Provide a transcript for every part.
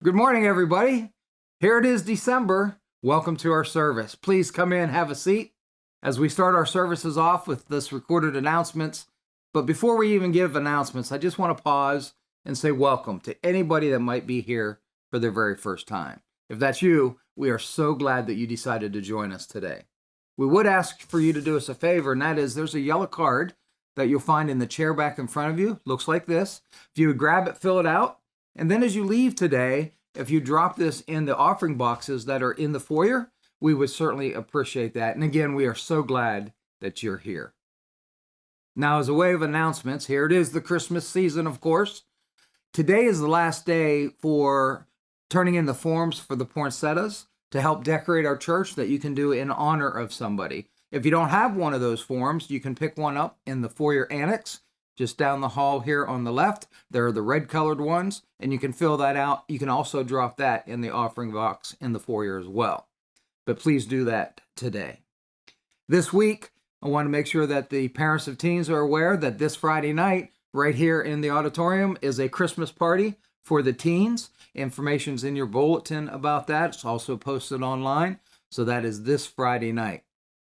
Good morning, everybody. Here it is, December. Welcome to our service. Please come in, have a seat as we start our services off with this recorded announcements. But before we even give announcements, I just want to pause and say welcome to anybody that might be here for their very first time. If that's you, we are so glad that you decided to join us today. We would ask for you to do us a favor, and that is there's a yellow card that you'll find in the chair back in front of you. Looks like this. If you would grab it, fill it out. And then as you leave today, if you drop this in the offering boxes that are in the foyer, we would certainly appreciate that. And again, we are so glad that you're here. Now, as a way of announcements, here it is, the Christmas season, of course. Today is the last day for turning in the forms for the poinsettias to help decorate our church that you can do in honor of somebody. If you don't have one of those forms, you can pick one up in the foyer annex. Just down the hall here on the left, there are the red colored ones, and you can fill that out. You can also drop that in the offering box in the foyer as well. But please do that today. This week, I want to make sure that the parents of teens are aware that this Friday night, right here in the auditorium, is a Christmas party for the teens. Information's in your bulletin about that. It's also posted online. So that is this Friday night.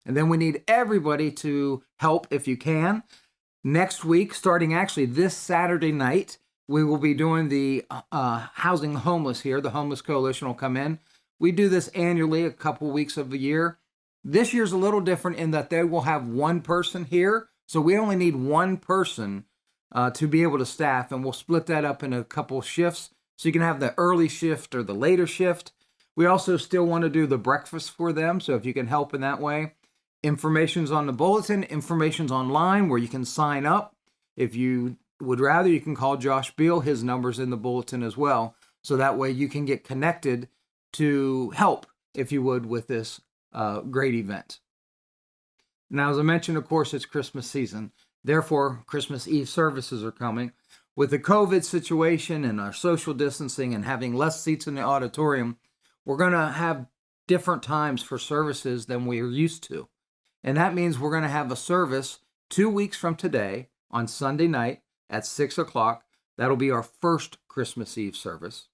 And then we need everybody to help if you can. Next week, starting actually this Saturday night, we will be doing the Housing the Homeless here. The Homeless Coalition will come in. We do this annually, a couple weeks of the year. This year's a little different in that they will have one person here. So we only need one person to be able to staff, and we'll split that up in a couple shifts. So you can have the early shift or the later shift. We also still want to do the breakfast for them. So if you can help in that way. Information's on the bulletin, information's online where you can sign up. If you would rather, you can call Josh Beal. His number's in the bulletin as well. So that way you can get connected to help, if you would, with this great event. Now, as I mentioned, of course, it's Christmas season. Therefore, Christmas Eve services are coming. With the COVID situation and our social distancing and having less seats in the auditorium, we're going to have different times for services than we are used to. And that means we're going to have a service 2 weeks from today on Sunday night at 6 o'clock. That'll be our first Christmas Eve service.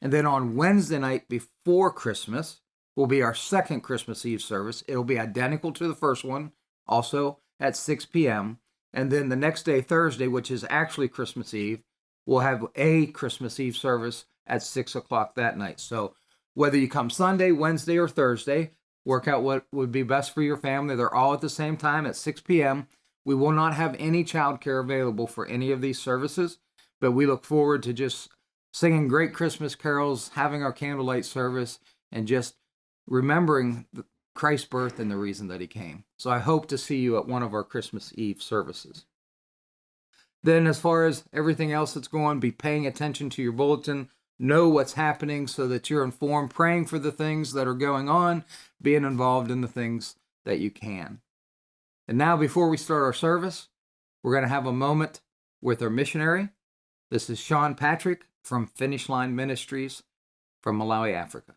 And then on Wednesday night before Christmas will be our second Christmas Eve service. It'll be identical to the first one, also at 6 p.m. And then the next day, Thursday, which is actually Christmas Eve, we'll have a Christmas Eve service at 6 o'clock that night. So whether you come Sunday, Wednesday, or Thursday, work out what would be best for your family. They're all at the same time at 6 p.m. We will not have any childcare available for any of these services, but we look forward to just singing great Christmas carols, having our candlelight service, and just remembering Christ's birth and the reason that he came. So I hope to see you at one of our Christmas Eve services. Then as far as everything else that's going, be paying attention to your bulletin. Know what's happening so that you're informed, praying for the things that are going on, being involved in the things that you can. And now, before we start our service, we're going to have a moment with our missionary. This is Sean Patrick from Finish Line Ministries from Malawi, Africa.